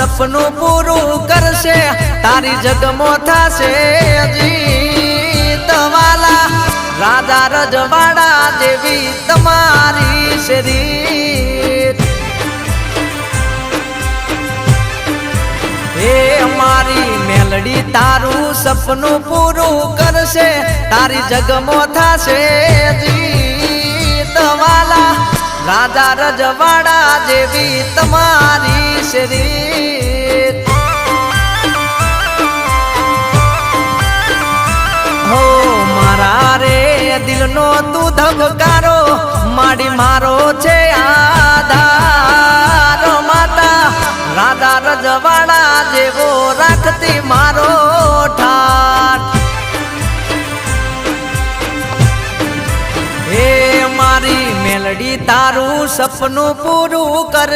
સપનું પૂરું કરશે તારી જગમો થાશે જીત વાલા રાજા રજવાડા જેવી તમારી શરીર હે મારી મેલડી તારું સપનું પૂરું કરશે તારી જગમો થાશે જીત વાલા રાજા રજવાડા જેવી તમારી શરીર હો મારા રે દિલનો તું ધબકારો માડી મારો છે આધાર માતા રાજા રજવાડા જેવો રાખતી મારો ઠાઠ હે મારી મેલડી તારું સપનું પૂરું કર